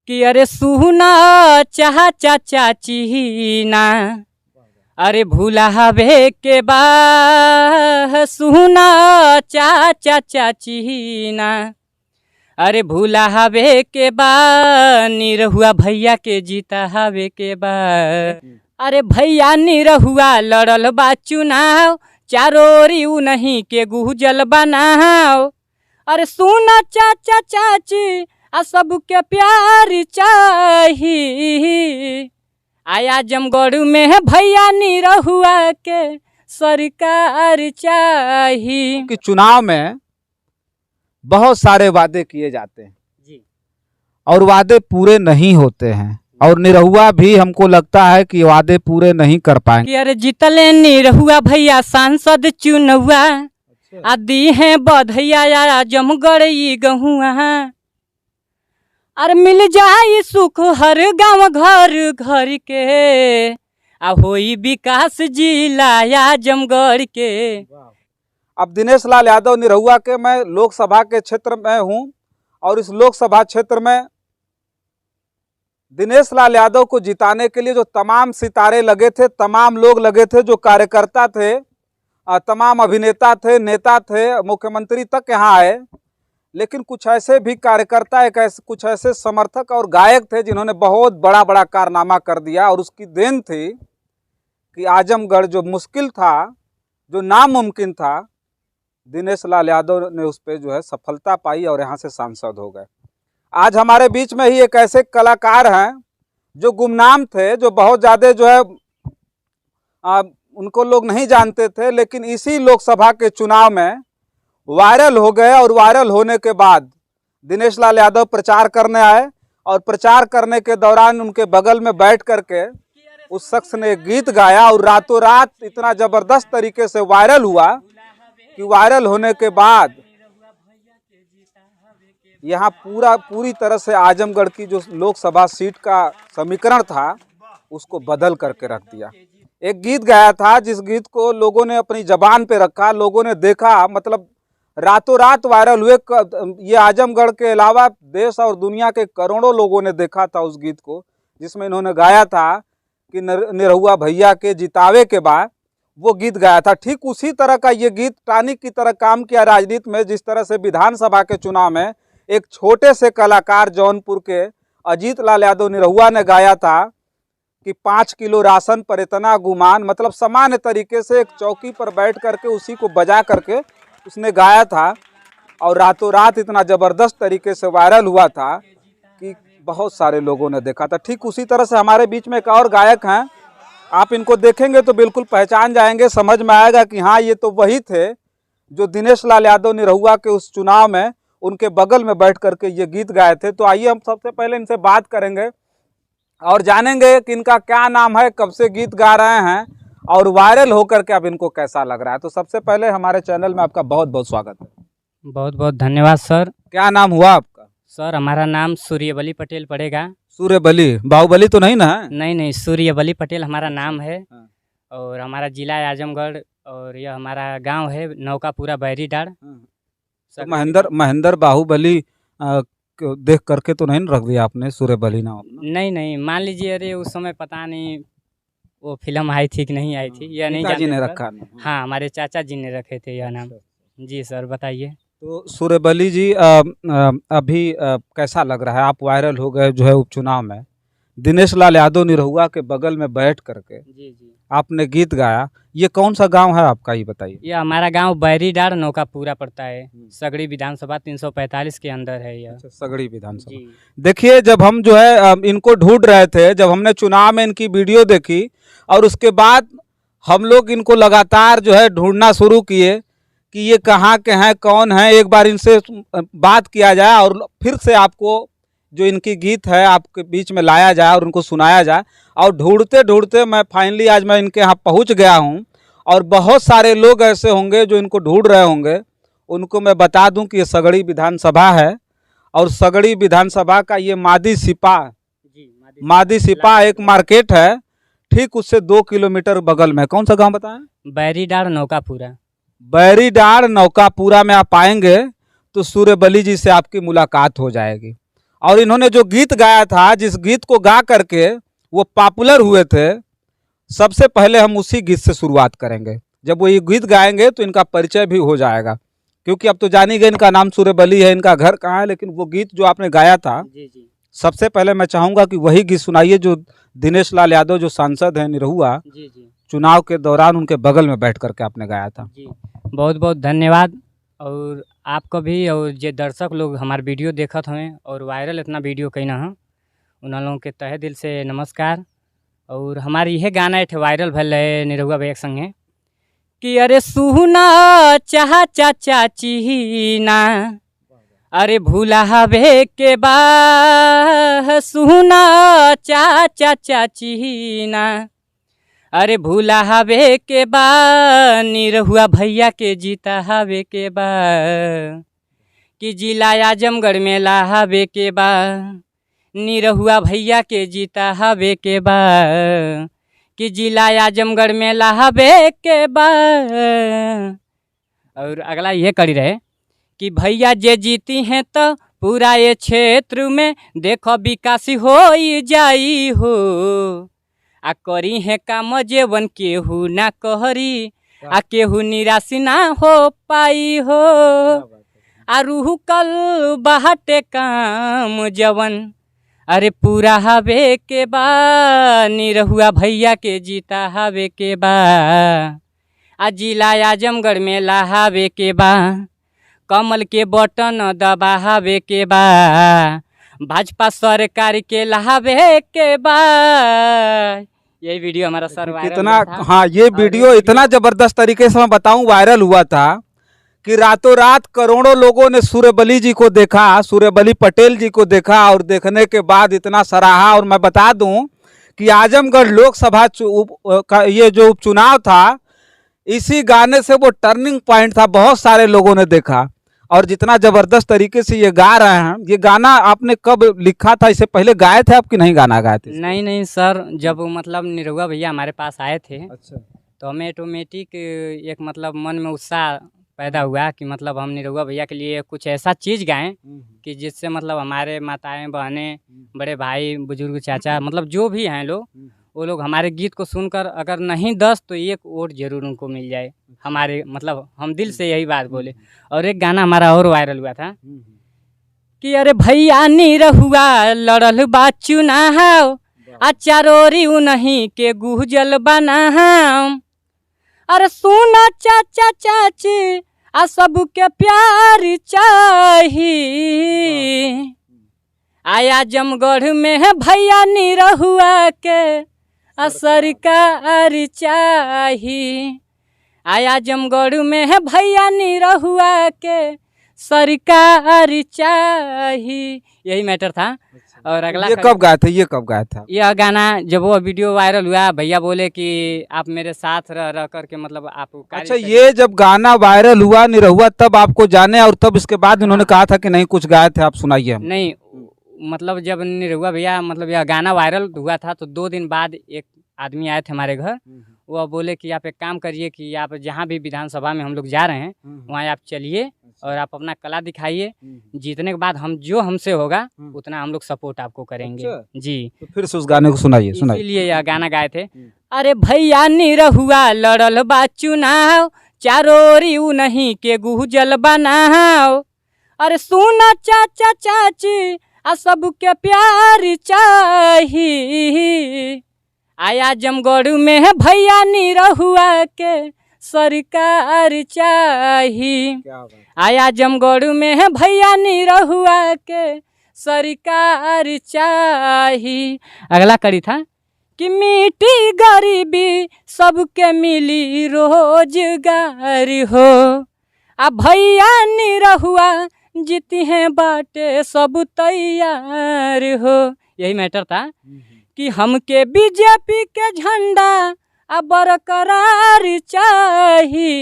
कि अरे सुना चाचा चाची ना, अरे भूला हवे के बा, सुना चाचा चाची ना, अरे भूला हवे के बा, निरहुआ भैया के जीता हवे के बा। अरे भैया निरहुआ लड़ल बा चुनाव, चारों ओरी नहीं के गुजल बनाओ। अरे सुना चाचा चाची आ सबके प्यार चाही, आया आजमगढ़ में भैया निरहुआ के सरकार चाही। कि चुनाव में बहुत सारे वादे किए जाते हैं जी, और वादे पूरे नहीं होते हैं, और निरहुआ भी हमको लगता है कि वादे पूरे नहीं कर पाएंगे। कि अरे जीतले निरहुआ भैया सांसद चुनौआ, आदि हैं बधैया आजमगढ़ गहुआ। अरे मिल जाई सुख हर गांव घर घर के, आ होई विकास जिला आजमगढ़ के। अब दिनेश लाल यादव निरहुआ के मैं लोकसभा के क्षेत्र में हूं, और इस लोकसभा क्षेत्र में दिनेश लाल यादव को जिताने के लिए जो तमाम सितारे लगे थे, तमाम लोग लगे थे, जो कार्यकर्ता थे, तमाम अभिनेता थे, नेता थे, मुख्यमंत्री तक यहाँ आए। लेकिन कुछ ऐसे भी कार्यकर्ता, कुछ ऐसे समर्थक और गायक थे जिन्होंने बहुत बड़ा बड़ा कारनामा कर दिया, और उसकी देन थी कि आजमगढ़ जो मुश्किल था, जो नामुमकिन था, दिनेश लाल यादव ने उस पर जो है सफलता पाई और यहाँ से सांसद हो गए। आज हमारे बीच में ही एक ऐसे कलाकार हैं जो गुमनाम थे, जो बहुत ज़्यादा जो है उनको लोग नहीं जानते थे, लेकिन इसी लोकसभा के चुनाव में वायरल हो गए। और वायरल होने के बाद दिनेश लाल यादव प्रचार करने आए, और प्रचार करने के दौरान उनके बगल में बैठ करके उस शख्स ने गीत गाया, और रातों रात इतना ज़बरदस्त तरीके से वायरल हुआ कि वायरल होने के बाद यहाँ पूरी तरह से आजमगढ़ की जो लोकसभा सीट का समीकरण था उसको बदल करके रख दिया। एक गीत गाया था, जिस गीत को लोगों ने अपनी जबान पे रखा, लोगों ने देखा, मतलब रातों रात वायरल हुए। ये आजमगढ़ के अलावा देश और दुनिया के करोड़ों लोगों ने देखा था उस गीत को, जिसमें इन्होंने गाया था कि निरहुआ भैया के जितावे के बाद, वो गीत गाया था। ठीक उसी तरह का ये गीत टॉनिक की तरह काम किया राजनीति में। जिस तरह से विधानसभा के चुनाव में एक छोटे से कलाकार जौनपुर के अजीत लाल यादव निरहुआ ने गाया था कि 5 किलो राशन पर इतना गुमान, मतलब सामान्य तरीके से एक चौकी पर बैठ करके उसी को बजा करके उसने गाया था, और रातों रात इतना ज़बरदस्त तरीके से वायरल हुआ था कि बहुत सारे लोगों ने देखा था। ठीक उसी तरह से हमारे बीच में एक और गायक हैं, आप इनको देखेंगे तो बिल्कुल पहचान जाएंगे, समझ में आएगा कि हाँ ये तो वही थे जो दिनेश लाल यादव निरहुआ के उस चुनाव में उनके बगल में बैठ करके ये गीत गाए थे। तो आइए हम सबसे पहले इनसे बात करेंगे और जानेंगे कि इनका क्या नाम है, कब से गीत गा रहे हैं, और वायरल होकर के अब इनको कैसा लग रहा है। तो सबसे पहले हमारे चैनल में आपका बहुत बहुत स्वागत है। बहुत बहुत धन्यवाद सर। क्या नाम हुआ आपका? सर हमारा नाम सूर्यबली पटेल पड़ेगा। सूर्यबली, बाहुबली तो नहीं ना है? नहीं, सूर्यबली पटेल हमारा नाम है। और हमारा जिला है आजमगढ़, और यह हमारा गांव है नौकापुरा बैरीडार। तो महेंद्र बाहुबली देख करके तो नहीं रख दिया आपने सूर्यबली नाम अपना? नहीं, मान लीजिए, अरे उस समय पता नहीं वो फिल्म आई थी कि नहीं आई थी, यह नहीं पिताजी ने जानते रखा सर। नाम? हाँ, हमारे चाचा जी ने रखे थे यह नाम। जी सर, बताइए। तो सूर्यबली जी अभी कैसा लग रहा है? आप वायरल हो गए जो है उपचुनाव में, दिनेश लाल यादव निरहुआ के बगल में बैठ करके जी आपने गीत गाया। ये कौन सा गांव है आपका, ये बताइए। यह हमारा गांव बैरीडार नौकापुरा पड़ता है, सगड़ी विधानसभा 345 के अंदर है यह। अच्छा, सगड़ी विधानसभा। जी। देखिए, जब हम जो है इनको ढूंढ रहे थे, जब हमने चुनाव में इनकी वीडियो देखी, और उसके बाद हम लोग इनको लगातार जो है ढूंढना शुरू किए कि ये कहाँ के हैं, कौन हैं, एक बार इनसे बात किया जाए और फिर से आपको जो इनकी गीत है आपके बीच में लाया जाए और उनको सुनाया जाए। और ढूंढते ढूंढते मैं फाइनली आज मैं इनके यहाँ पहुँच गया हूँ, और बहुत सारे लोग ऐसे होंगे जो इनको ढूंढ रहे होंगे। उनको मैं बता दूं कि ये सगड़ी विधानसभा है, और सगड़ी विधानसभा का ये मादी सिपा एक मार्केट है, ठीक उससे 2 किलोमीटर बगल में। कौन सा गांव बताएं? बैरीडार नौकापुरा। बैरीडार नौकापुरा में आप आएंगे तो सूर्यबली जी से आपकी मुलाकात हो जाएगी। और इन्होंने जो गीत गाया था, जिस गीत को गा करके वो पॉपुलर हुए थे, सबसे पहले हम उसी गीत से शुरुआत करेंगे। जब वो ये गीत गाएंगे तो इनका परिचय भी हो जाएगा, क्योंकि अब तो जान ही गए इनका नाम सूर्यबली है, इनका घर कहाँ है। लेकिन वो गीत जो आपने गाया था, जी जी सबसे पहले मैं चाहूंगा कि वही गीत सुनाइए जो दिनेश लाल यादव जो सांसद हैं निरहुआ, जी जी चुनाव के दौरान उनके बगल में बैठ करके आपने गाया था। जी। बहुत बहुत धन्यवाद। और आपको भी, और जे दर्शक लोग हमारे वीडियो देखत हमें और वायरल इतना वीडियो कहीं ना उन लोगों के तहे दिल से नमस्कार। और हमारी यह गाना एक वायरल भल है निरहुआ भैया के संगे कि अरे सुना चाह चाचा चीना, अरे भूला हवे के बा, सुना चाचा चाचीना, अरे भूला हवे के बा, निरहुआ भैया के जीता हवे के बा, कि जिला आजमगढ़ में ला हवे के बा, निरहुआ भैया के जीता हवे के बा, कि जिला आजमगढ़ में ला हवे के बा। और अगला यह कड़ी रहे कि भैया जे जीती हैं तो पूरा ये क्षेत्र में देखो विकास हो जाई हो, आ करी है काम जेवन केहू ना कहरी, आ केहू निराशी ना हो पाई हो, आ रूह कल बाहटे काम जवन, अरे पूरा हवे के बा, निरहुआ भैया के जीता हवे के बा, आ जिला आजमगढ़ में लाहावे के बा, कमल के बटन दबावे के बा, भाजपा सरकार के लहावे के बा। यही वीडियो हमारा सर कितना, हाँ, ये वीडियो इतना जबरदस्त तरीके से मैं बताऊं वायरल हुआ था कि रातों रात करोड़ों लोगों ने सूर्यबली जी को देखा, सूर्यबली पटेल जी को देखा, और देखने के बाद इतना सराहा। और मैं बता दूं कि आजमगढ़ लोकसभा का ये जो उपचुनाव था, इसी गाने से वो टर्निंग पॉइंट था, बहुत सारे लोगों ने देखा। और जितना जबरदस्त तरीके से ये गा रहे हैं, ये गाना आपने कब लिखा था? इससे पहले गाए थे आप कि नहीं गाना गाए थे? नहीं नहीं सर, जब मतलब निरहुआ भैया हमारे पास आए थे, अच्छा, तो हमें ऑटोमेटिक एक मतलब मन में उत्साह पैदा हुआ कि मतलब हम निरहुआ भैया के लिए कुछ ऐसा चीज़ गाएं कि जिससे मतलब हमारे माताएं बहनें, बड़े भाई बुजुर्ग चाचा, मतलब जो भी हैं लोग, वो लोग हमारे गीत को सुनकर अगर नहीं 10 तो 1 वोट जरूर उनको मिल जाए हमारे, मतलब हम दिल से यही बात बोले। और एक गाना हमारा और वायरल हुआ था कि अरे भैया निरहुआ लड़ल बा चुनाव, आ चारोरी नहीं के गुजल बनाम, अरे सुना चाचा चाची आ सबके प्यार चाही, आया आजमगढ़ में है भैया निरहुआ के आ सरकार चाही, आया आजमगढ़ में है भैया निरहुआ के सरकार चाही। यही मैटर था। और अगला ये कब गाया था? ये कब गाया था? यह गाना जब वो वीडियो वायरल हुआ, भैया बोले कि आप मेरे साथ रह करके मतलब आप कार्य अच्छा, ये जब गाना वायरल हुआ निरहुआ, तब आपको जाने, और तब इसके बाद इन्होंने कहा था कि नहीं कुछ गाए थे, आप सुनाइए हम। नहीं, मतलब जब निरहुआ भैया मतलब यह गाना वायरल हुआ था तो 2 दिन बाद एक आदमी आए थे हमारे घर, वो बोले कि आप एक काम करिए कि आप जहाँ भी विधानसभा में हम लोग जा रहे हैं वहाँ आप चलिए और आप अपना कला दिखाइए, जीतने के बाद हम जो हमसे होगा उतना हम लोग सपोर्ट आपको करेंगे। अच्छा। जी, तो फिर से उस गाने को सुनाइए, सुनाइए। इसीलिए यह गाना गाए थे। अरे भैया निरहुआ लड़ल बा चुनाव, चारोरी नहीं के गुजल बनाओ, अरे सुना चाचा चाची आ सबके प्यार चाही, आया आजमगढ़ में है भैया निरहुआ के सरकार चाही, आया आजमगढ़ में है भैया निरहुआ के सरकार चाही। अगला कड़ी था कि मिट्टी गरीबी सबके मिली रोजगार हो, आ भैया निरहुआ जीती हैं बाटे सब तैयार हो। यही मैटर था कि हमके बीजेपी के झंडा आ बरकरार चाही,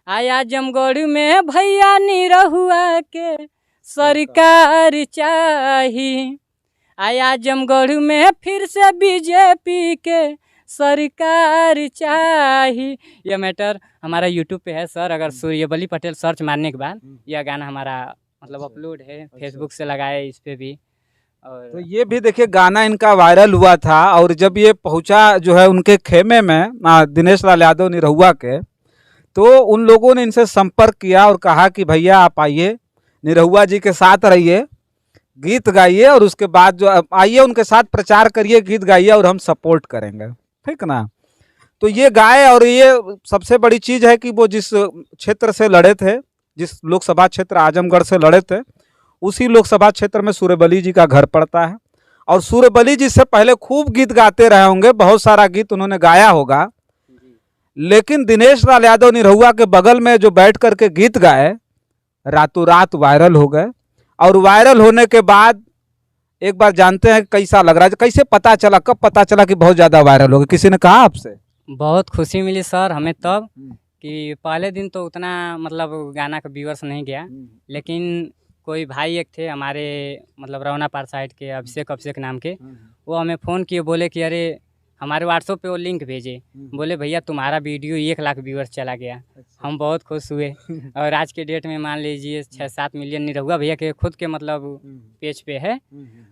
आया आजमगढ़ में भैया निरहुआ के सरकार चाही, आया आजमगढ़ में फिर से बीजेपी के सरकार चाही। यह मैटर हमारा यूट्यूब पे है सर, अगर सूर्यबली पटेल सर्च मारने के बाद यह गाना हमारा मतलब अच्छा। अपलोड है, फेसबुक से लगाए इस पे भी। तो और ये भी देखिए गाना इनका वायरल हुआ था, और जब ये पहुंचा जो है उनके खेमे में दिनेश लाल यादव निरहुआ के, तो उन लोगों ने इनसे संपर्क किया और कहा कि भैया आप आइए, निरहुआ जी के साथ रहिए, गीत गाइए, और उसके बाद जो आइए उनके साथ प्रचार करिए, गीत गाइए, और हम सपोर्ट करेंगे, ठीक ना। तो ये गाए, और ये सबसे बड़ी चीज है कि वो जिस क्षेत्र से लड़े थे, जिस लोकसभा क्षेत्र आजमगढ़ से लड़े थे, उसी लोकसभा क्षेत्र में सूर्यबली जी का घर पड़ता है। और सूर्यबली जी से पहले खूब गीत गाते रहे होंगे, बहुत सारा गीत उन्होंने गाया होगा, लेकिन दिनेश लाल यादव निरहुआ के बगल में जो बैठ करके गीत गाए, रातों रात वायरल हो गए। और वायरल होने के बाद एक बार जानते हैं कैसा लग रहा है, कैसे पता चला, कब पता चला कि बहुत ज्यादा वायरल हो गया, किसी ने कहा आपसे? बहुत खुशी मिली सर हमें तब, कि पहले दिन तो उतना मतलब गाना का व्यूअर्स नहीं गया, लेकिन कोई भाई एक थे हमारे मतलब रवना पार साइड के, अभिषेक नाम के, वो हमें फ़ोन किए, बोले कि अरे हमारे व्हाट्सएप पे वो लिंक भेजे, बोले भैया तुम्हारा वीडियो 1 लाख व्यूअर्स चला गया। हम बहुत खुश हुए। और आज के डेट में मान लीजिए 6-7 मिलियन निरहुआ भैया के खुद के मतलब पेज पे है,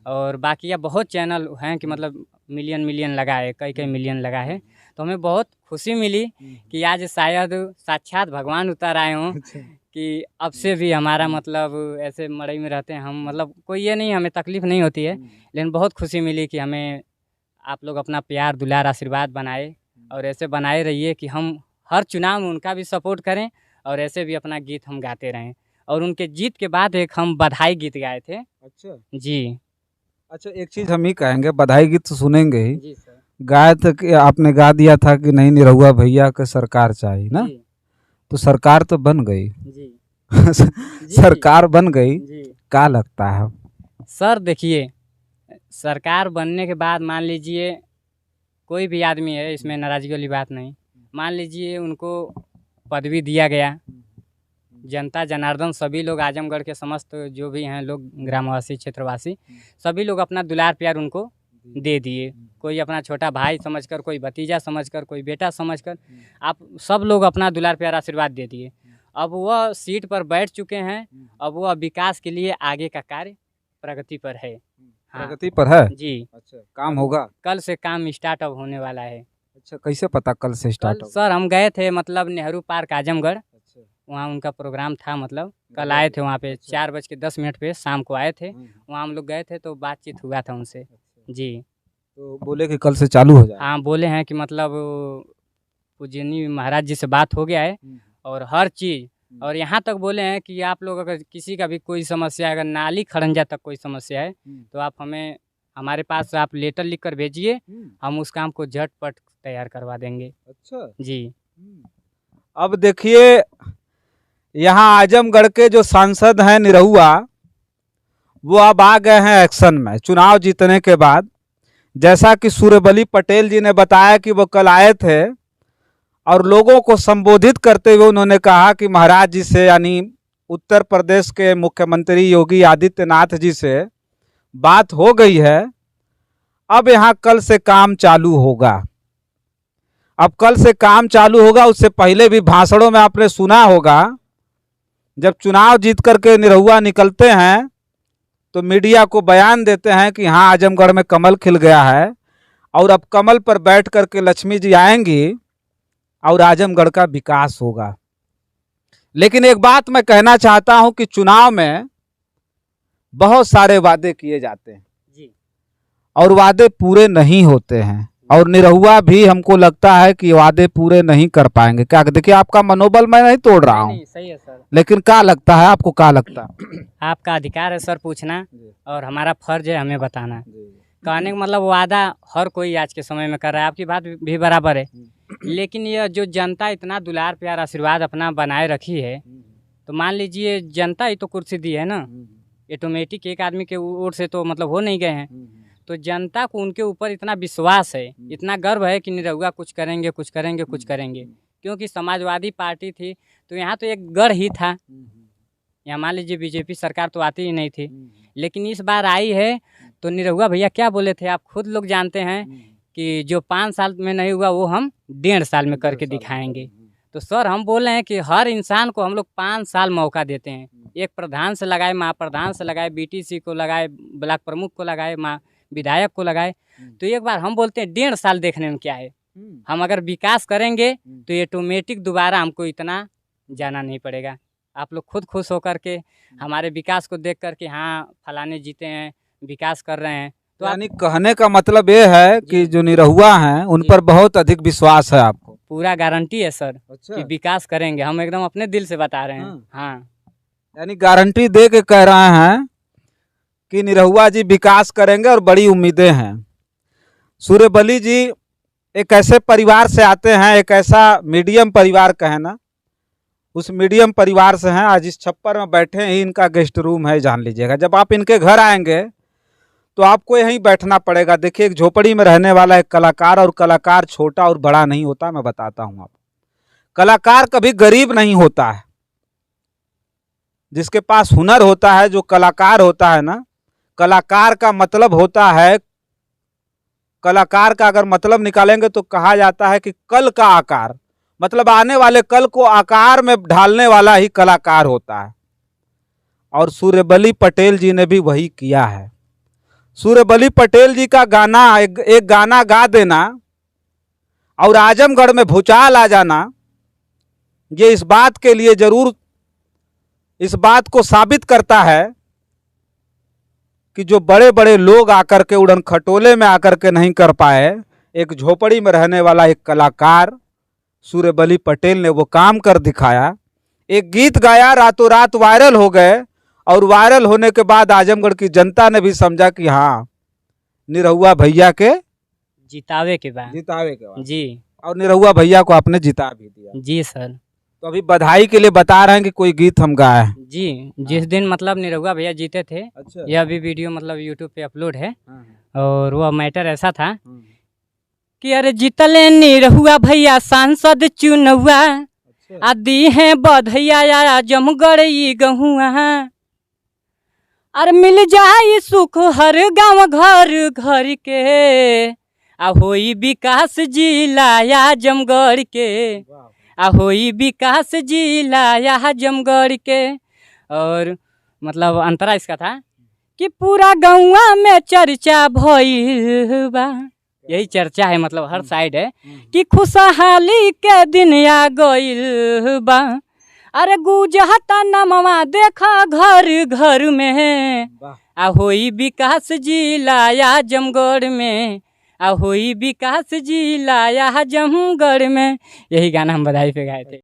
और बाकी बहुत चैनल हैं कि मतलब मिलियन लगा है, कई मिलियन लगा है। तो हमें बहुत खुशी मिली कि आज शायद साक्षात भगवान उतर आए हों, कि अब से भी हमारा मतलब ऐसे मड़ई में रहते हैं हम, मतलब कोई ये नहीं, हमें तकलीफ़ नहीं होती है, लेकिन बहुत खुशी मिली कि हमें आप लोग अपना प्यार दुलार आशीर्वाद बनाए, और ऐसे बनाए रहिए कि हम हर चुनाव में उनका भी सपोर्ट करें, और ऐसे भी अपना गीत हम गाते रहें। और उनके जीत के बाद एक हम बधाई गीत गाए थे। अच्छा जी। अच्छा, एक चीज हम ही कहेंगे, बधाई गीत तो सुनेंगे ही, जी सर। गाया था कि आपने गा दिया था कि नहीं निरहुआ भैया के सरकार चाहिए ना, जी तो सरकार तो बन गई। जी सरकार बन गई, जी क्या लगता है? सर देखिए, सरकार बनने के बाद मान लीजिए कोई भी आदमी है, इसमें नाराज़गी वाली बात नहीं, मान लीजिए उनको पदवी दिया गया, जनता जनार्दन सभी लोग आजमगढ़ के समस्त जो भी हैं लोग, ग्रामवासी क्षेत्रवासी, सभी लोग अपना दुलार प्यार उनको दे दिए। कोई अपना छोटा भाई समझकर, कोई भतीजा समझकर, कोई बेटा समझकर, आप सब लोग अपना दुलार प्यार आशीर्वाद दे दिए। अब वह सीट पर बैठ चुके हैं, अब वह विकास के लिए आगे का कार्य प्रगति पर है। हाँ प्रगति पर है। जी। अच्छा, काम होगा। कल से काम स्टार्ट अब होने वाला है। अच्छा, कैसे पता कल से स्टार्ट कल होगा? सर हम गए थे मतलब नेहरू पार्क आजमगढ़, अच्छा, वहाँ उनका प्रोग्राम था, मतलब कल आए थे वहाँ पे। अच्छा। 4:10 पे शाम को आए थे, वहाँ हम लोग गए थे, तो बातचीत हुआ था उनसे। जी। तो बोले कि कल से चालू हो जाए। हाँ बोले हैं कि मतलब पूजनीय महाराज जी से बात हो गया है, और हर चीज़, और यहाँ तक बोले हैं कि आप लोग अगर किसी का भी कोई समस्या है, अगर नाली खड़ंजा तक कोई समस्या है, तो आप हमें हमारे पास आप लेटर लिख कर भेजिए, हम उस काम को झटपट तैयार करवा देंगे। अच्छा जी। अब देखिए, यहाँ आजमगढ़ के जो सांसद हैं निरहुआ, वो अब आ गए हैं एक्शन में चुनाव जीतने के बाद। जैसा कि सूर्यबली पटेल जी ने बताया कि वो कल आए थे, और लोगों को संबोधित करते हुए उन्होंने कहा कि महाराज जी से, यानी उत्तर प्रदेश के मुख्यमंत्री योगी आदित्यनाथ जी से बात हो गई है, अब यहाँ कल से काम चालू होगा। अब कल से काम चालू होगा, उससे पहले भी भाषणों में आपने सुना होगा, जब चुनाव जीत करके निरहुआ निकलते हैं तो मीडिया को बयान देते हैं कि हाँ आजमगढ़ में कमल खिल गया है, और अब कमल पर बैठ करके लक्ष्मी जी आएंगी और आजमगढ़ का विकास होगा। लेकिन एक बात मैं कहना चाहता हूं कि चुनाव में बहुत सारे वादे किए जाते हैं जी। और वादे पूरे नहीं होते हैं, और निरहुआ भी हमको लगता है कि वादे पूरे नहीं कर पाएंगे। क्या देखिए, आपका मनोबल मैं नहीं तोड़ रहा हूँ, सही है सर, लेकिन क्या लगता है आपको, क्या लगता है? आपका अधिकार है सर पूछना, और हमारा फर्ज है हमें बताना। कहने का मतलब वादा हर कोई आज के समय में कर रहा है, आपकी बात भी बराबर है, लेकिन यह जो जनता इतना दुलार प्यार आशीर्वाद अपना बनाए रखी है, तो मान लीजिए जनता ही तो कुर्सी दी है ना, ऑटोमेटिक एक आदमी के वोट से तो मतलब हो नहीं गए हैं। तो जनता को उनके ऊपर इतना विश्वास है, इतना गर्व है कि निरहुआ कुछ करेंगे, कुछ करेंगे, कुछ करेंगे। क्योंकि समाजवादी पार्टी थी तो यहाँ तो एक गढ़ ही था, यहाँ मान लीजिए बीजेपी सरकार तो आती ही नहीं थी, लेकिन इस बार आई है। तो निरहुआ भैया क्या बोले थे, आप खुद लोग जानते हैं कि जो 5 साल में नहीं हुआ वो हम 1.5 साल में करके दिखाएंगे। तो सर हम बोल रहे हैं कि हर इंसान को हम लोग 5 साल मौका देते हैं। एक प्रधान से लगाए, महाप्रधान से लगाए, बीटीसी को लगाए, ब्लॉक प्रमुख को लगाए, विधायक को लगाए, तो एक बार हम बोलते हैं 1.5 साल देखने में क्या है। हम अगर विकास करेंगे तो ये ऑटोमेटिक दोबारा हमको इतना जाना नहीं पड़ेगा। आप लोग खुद खुश होकर के हमारे विकास को देख कर के हाँ फलाने जीते हैं, विकास कर रहे हैं। तो यानी कहने का मतलब ये है कि जो निरहुआ हैं उन पर बहुत अधिक विश्वास है आपको? पूरा गारंटी है सर। अच्छा। कि विकास करेंगे, हम एकदम अपने दिल से बता रहे हैं। हाँ यानी गारंटी दे के कह रहे हैं कि निरहुआ जी विकास करेंगे और बड़ी उम्मीदें हैं। सूर्यबली जी एक ऐसे परिवार से आते हैं, एक ऐसा मीडियम परिवार कहे ना, उस मीडियम परिवार से हैं। आज इस छप्पर में बैठे ही इनका गेस्ट रूम है, जान लीजिएगा। जब आप इनके घर आएंगे तो आपको यहीं बैठना पड़ेगा। देखिए, एक झोपड़ी में रहने वाला एक कलाकार, और कलाकार छोटा और बड़ा नहीं होता। मैं बताता हूं आपको, कलाकार कभी गरीब नहीं होता है। जिसके पास हुनर होता है, जो कलाकार होता है ना, कलाकार का मतलब होता है, कलाकार का अगर मतलब निकालेंगे तो कहा जाता है कि कल का आकार, मतलब आने वाले कल को आकार में ढालने वाला ही कलाकार होता है। और सूर्यबली पटेल जी ने भी वही किया है। सूर्यबली पटेल जी का गाना, एक गाना गा देना और आजमगढ़ में भूचाल आ जाना, ये इस बात के लिए जरूर, इस बात को साबित करता है कि जो बड़े बड़े लोग आकर के उड़न खटोले में आकर के नहीं कर पाए, एक झोपड़ी में रहने वाला एक कलाकार सूर्यबली पटेल ने वो काम कर दिखाया। एक गीत गाया, रातों रात वायरल हो गए, और वायरल होने के बाद आजमगढ़ की जनता ने भी समझा कि हाँ, निरहुआ भैया के जितावे के बाद जी, और निरहुआ भैया को आपने जिता भी दिया। जी सर। तो अभी बधाई के लिए बता रहे हैं कि कोई गीत हम गाए जी। जिस दिन मतलब निरहुआ भैया जीते थे, अच्छा। यह भी वीडियो मतलब यूट्यूब पे अपलोड है। और वह मैटर ऐसा था कि अरे जीतले निरहुआ भैया सांसद चुनौआ, आदि है बधैया आजमगढ़ गहुआ, अरे मिल जाई सुख हर गांव घर घर के, आ होई विकास जिला आजमगढ़ के, आ होई विकास जिला आजमगढ़ के। और मतलब अंतरा इसका था कि पूरा गौवा में चर्चा भइल बा, यही चर्चा है, मतलब हर साइड है कि खुशहाली के दिन आ गइल बा। अरे गुजहता नमवा देखा घर घर में, आ होई विकास जिला आजमगढ़ में, आ होई विकास जिला आजमगढ़ में। यही गाना हम बधाई पे गाए थे।